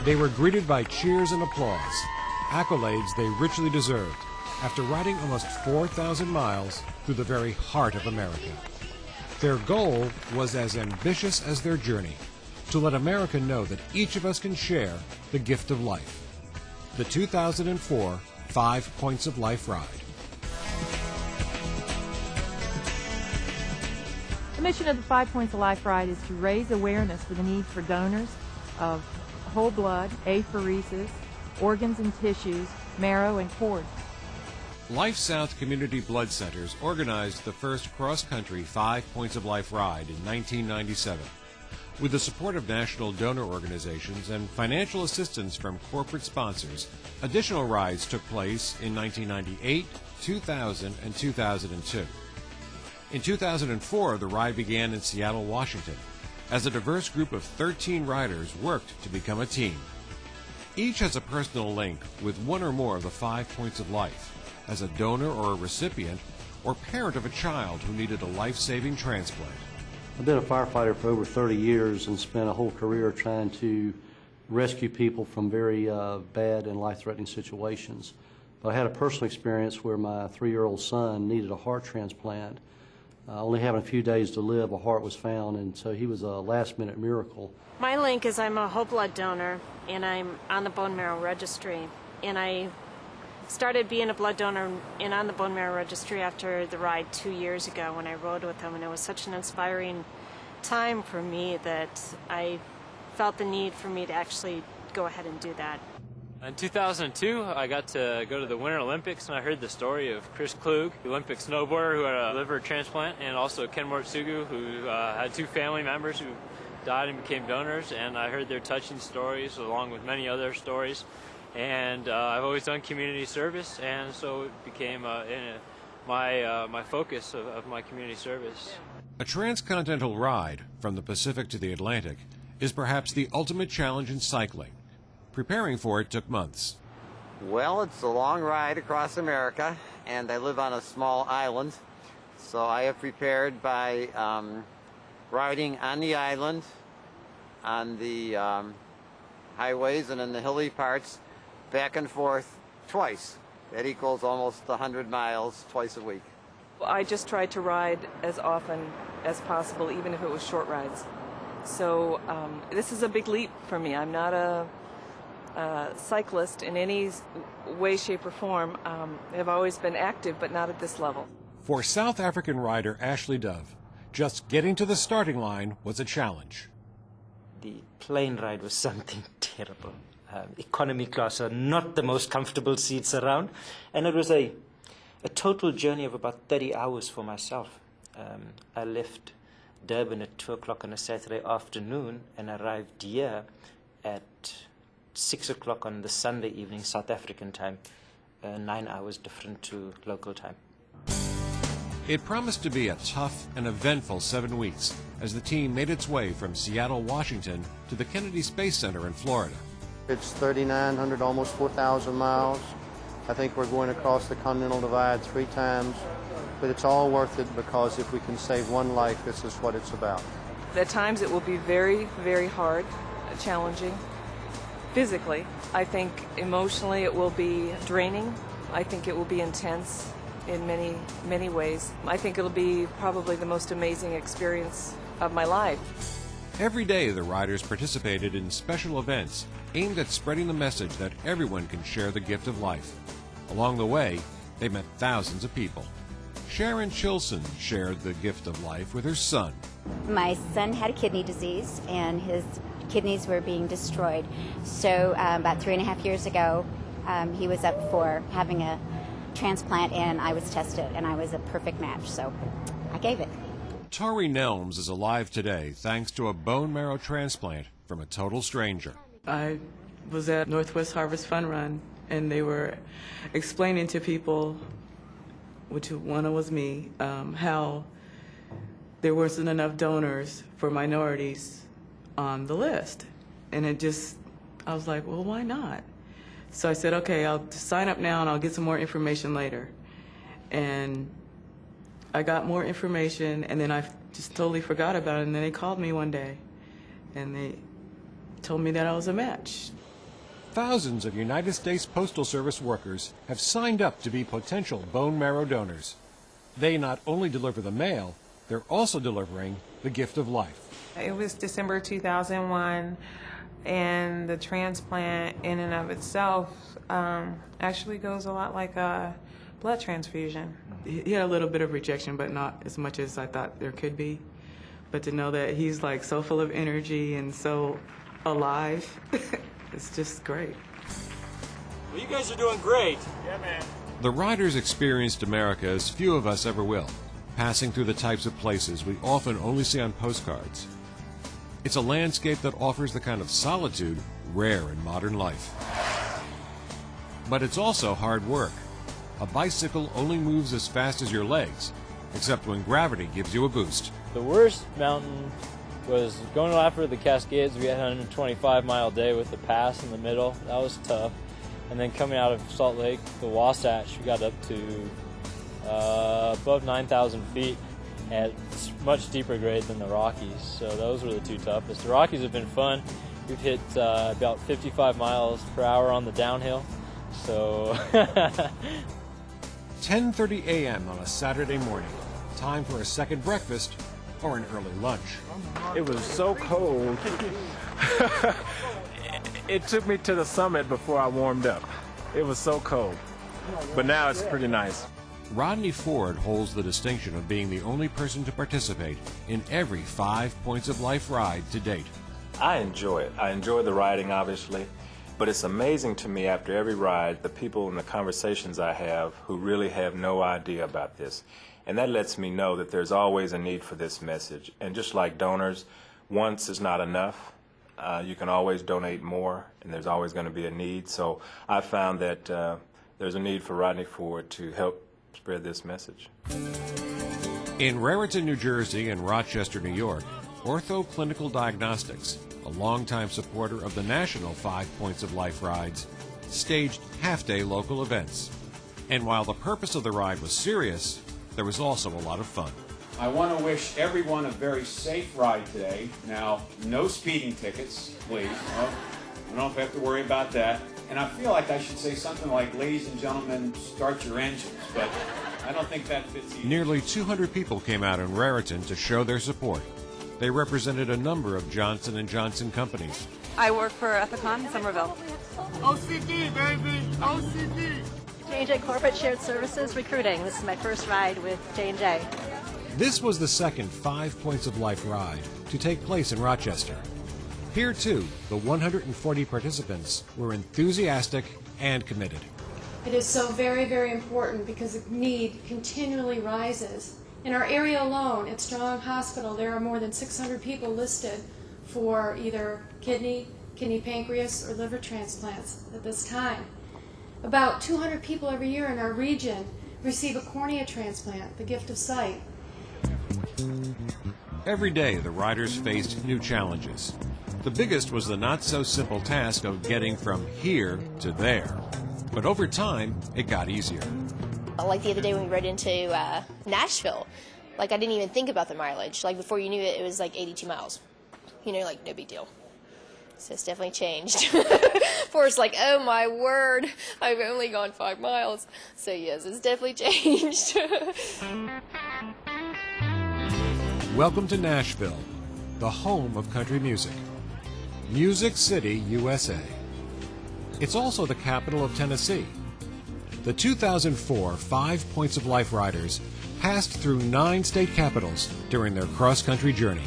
They were greeted by cheers and applause, accolades they richly deserved, after riding almost 4,000 miles through the very heart of America. Their goal was as ambitious as their journey, to let America know that each of us can share the gift of life. The 2004 5 Points of Life Ride. The mission of the 5 Points of Life Ride is to raise awareness for the need for donors of whole blood, apheresis, organs and tissues, marrow and cord. Life South Community Blood Centers organized the first cross-country 5 Points of Life Ride in 1997. With the support of national donor organizations and financial assistance from corporate sponsors, additional rides took place in 1998, 2000, and 2002. In 2004, the ride began in Seattle, Washington, as a diverse group of 13 riders worked to become a team. Each has a personal link with one or more of the 5 Points of Life, as a donor or a recipient or parent of a child who needed a life-saving transplant. I've been a firefighter for over 30 years and spent a whole career trying to rescue people from very bad and life-threatening situations. But I had a personal experience where my 3-year-old son needed a heart transplant. Only having a few days to live, a heart was found, and so he was a last-minute miracle. My link is I'm a whole blood donor, and I'm on the bone marrow registry. And I started being a blood donor and on the bone marrow registry after the ride 2 years ago when I rode with him, and it was such an inspiring time for me that I felt the need for me to actually go ahead and do that. In 2002, I got to go to the Winter Olympics, and I heard the story of Chris Klug, the Olympic snowboarder who had a liver transplant, and also Ken Mortsugu, who had 2 family members who died and became donors, and I heard their touching stories along with many other stories. And I've always done community service, and so it became my focus of my community service. A transcontinental ride from the Pacific to the Atlantic is perhaps the ultimate challenge in cycling. Preparing for it took months. Well, it's a long ride across America, and I live on a small island, so I have prepared by riding on the island, on the highways and in the hilly parts, back and forth twice. That equals almost 100 miles twice a week. I just tried to ride as often as possible, even if it was short rides. So this is a big leap for me. I'm not a cyclist in any way, shape, or form. I've always been active, but not at this level. For South African rider Ashley Dove, just getting to the starting line was a challenge. The plane ride was something terrible. Economy class are not the most comfortable seats around, and it was a total journey of about 30 hours for myself. I left Durban at 2 o'clock on a Saturday afternoon and arrived here at 6 o'clock on the Sunday evening, South African time, 9 hours different to local time. It promised to be a tough and eventful 7 weeks as the team made its way from Seattle, Washington to the Kennedy Space Center in Florida. It's 3,900, almost 4,000 miles. I think we're going across the Continental Divide 3 times, but it's all worth it because if we can save one life, this is what it's about. At times it will be very, very hard, challenging. Physically, I think emotionally it will be draining. I think it will be intense in many, many ways. I think it'll be probably the most amazing experience of my life. Every day, the riders participated in special events aimed at spreading the message that everyone can share the gift of life. Along the way, they met thousands of people. Sharon Chilson shared the gift of life with her son. My son had a kidney disease, and his kidneys were being destroyed. So about 3.5 years ago, he was up for having a transplant, and I was tested, and I was a perfect match, so I gave it. Tori Nelms is alive today thanks to a bone marrow transplant from a total stranger. I was at Northwest Harvest Fun Run, and they were explaining to people, which one was me, how there wasn't enough donors for minorities on the list. And I was like, well, why not? So I said, okay, I'll sign up now and I'll get some more information later. And I got more information, and then I just totally forgot about it. And then they called me one day, and they told me that I was a match. Thousands of United States Postal Service workers have signed up to be potential bone marrow donors. They not only deliver the mail, they're also delivering the gift of life. It was December 2001, and the transplant in and of itself actually goes a lot like a blood transfusion. He had a little bit of rejection, but not as much as I thought there could be. But to know that he's like so full of energy and so alive, it's just great. Well, you guys are doing great. Yeah, man. The riders experienced America as few of us ever will, passing through the types of places we often only see on postcards. It's a landscape that offers the kind of solitude rare in modern life. But it's also hard work. A bicycle only moves as fast as your legs, except when gravity gives you a boost. The worst mountain was going after the Cascades. We had a 125-mile day with the pass in the middle. That was tough. And then coming out of Salt Lake, the Wasatch, we got up to above 9,000 feet at much steeper grade than the Rockies. So those were the two toughest. The Rockies have been fun. We've hit about 55 miles per hour on the downhill. So 10:30 a.m. on a Saturday morning. Time for a second breakfast or an early lunch. It was so cold. It took me to the summit before I warmed up. It was so cold. But now it's pretty nice. Rodney Ford holds the distinction of being the only person to participate in every 5 Points of Life ride to date. I enjoy it. I enjoy the riding, obviously. But it's amazing to me after every ride, the people and the conversations I have who really have no idea about this. And that lets me know that there's always a need for this message. And just like donors, once is not enough. You can always donate more, and there's always going to be a need. So I found that there's a need for Rodney Ford to help spread this message. In Raritan, New Jersey and Rochester, New York, Ortho Clinical Diagnostics, a longtime supporter of the national 5 Points of Life rides, staged half-day local events. And while the purpose of the ride was serious, there was also a lot of fun. I want to wish everyone a very safe ride today. Now, no speeding tickets, please. I don't have to worry about that. And I feel like I should say something like, ladies and gentlemen, start your engines, but I don't think that fits either. Nearly 200 people came out in Raritan to show their support. They represented a number of Johnson & Johnson companies. I work for Ethicon in Somerville. OCD, baby! OCD! J&J Corporate Shared Services Recruiting. This is my first ride with J&J. This was the second 5 Points of Life ride to take place in Rochester. Here, too, the 140 participants were enthusiastic and committed. It is so very, very important because the need continually rises. In our area alone, at Strong Hospital, there are more than 600 people listed for either kidney pancreas, or liver transplants at this time. About 200 people every year in our region receive a cornea transplant, the gift of sight. Every day, the riders faced new challenges. The biggest was the not-so-simple task of getting from here to there. But over time, it got easier. Like the other day when we rode into Nashville, like I didn't even think about the mileage. Like before you knew it, it was like 82 miles. You know, like no big deal. So it's definitely changed. Before it's like, oh my word, I've only gone 5 miles. So yes, it's definitely changed. Welcome to Nashville, the home of country music. Music City, USA. It's also the capital of Tennessee. The 2004 5 Points of Life riders passed through 9 state capitals during their cross-country journey.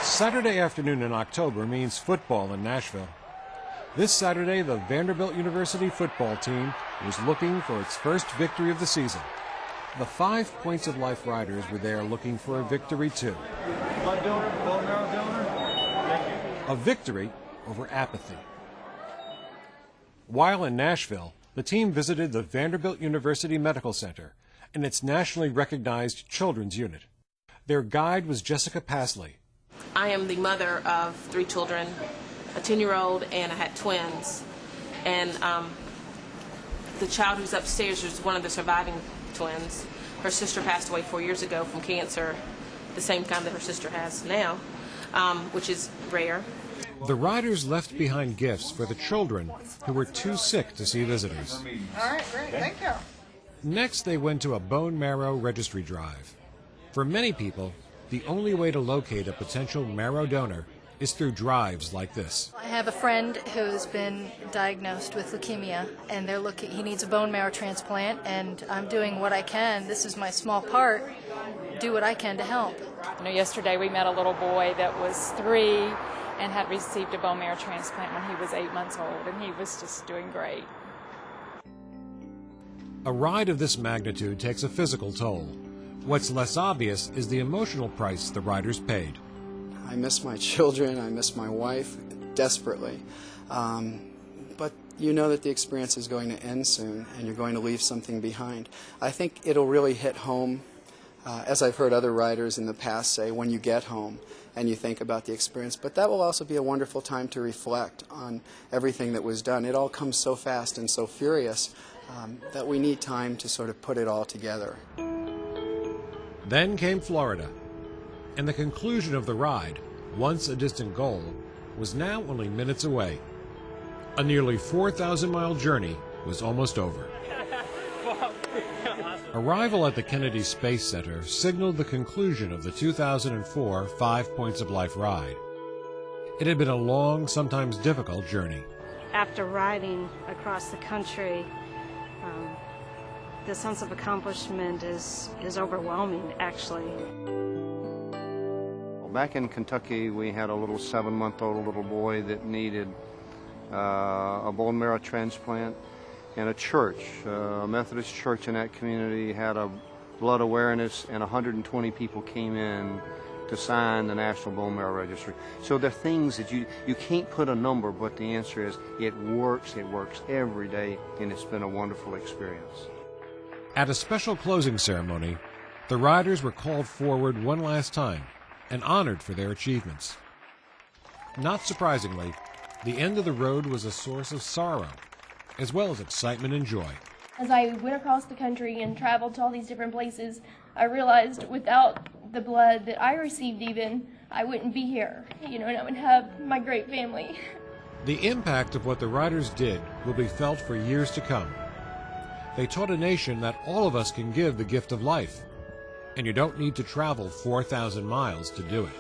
Saturday afternoon in October means football in Nashville. This Saturday, the Vanderbilt University football team was looking for its first victory of the season. The 5 Points of Life riders were there looking for a victory, too. Blood donor, bone marrow donor. Thank you. A victory over apathy. While in Nashville, the team visited the Vanderbilt University Medical Center and its nationally recognized children's unit. Their guide was Jessica Pasley. I am the mother of 3 children, a 10-year-old, and I had twins. And the child who's upstairs is one of the surviving twins. Her sister passed away 4 years ago from cancer, the same kind that her sister has now. which is rare. The riders left behind gifts for the children who were too sick to see visitors. All right, great, thank you. Next, they went to a bone marrow registry drive. For many people, the only way to locate a potential marrow donor is through drives like this. I have a friend who's been diagnosed with leukemia, and he needs a bone marrow transplant, and I'm doing what I can. This is my small part. Do what I can to help. You know, yesterday we met a little boy that was 3 and had received a bone marrow transplant when he was 8 months old, and he was just doing great. A ride of this magnitude takes a physical toll. What's less obvious is the emotional price the riders paid. I miss my children, I miss my wife desperately, but you know that the experience is going to end soon and you're going to leave something behind. I think it'll really hit home, as I've heard other riders in the past say, when you get home and you think about the experience, but that will also be a wonderful time to reflect on everything that was done. It all comes so fast and so furious that we need time to sort of put it all together. Then came Florida, and the conclusion of the ride, once a distant goal, was now only minutes away. A nearly 4,000-mile journey was almost over. Arrival at the Kennedy Space Center signaled the conclusion of the 2004 5 Points of Life ride. It had been a long, sometimes difficult journey. After riding across the country, the sense of accomplishment is overwhelming, actually. Well, back in Kentucky, we had a little 7-month-old little boy that needed a bone marrow transplant. And a church, a Methodist church in that community, had a blood awareness, and 120 people came in to sign the National Bone Marrow Registry. So there are things that you can't put a number, but the answer is it works every day, and it's been a wonderful experience. At a special closing ceremony, the riders were called forward one last time and honored for their achievements. Not surprisingly, the end of the road was a source of sorrow, as well as excitement and joy. As I went across the country and traveled to all these different places, I realized without the blood that I received even, I wouldn't be here, and I would have my great family. The impact of what the riders did will be felt for years to come. They taught a nation that all of us can give the gift of life, and you don't need to travel 4,000 miles to do it.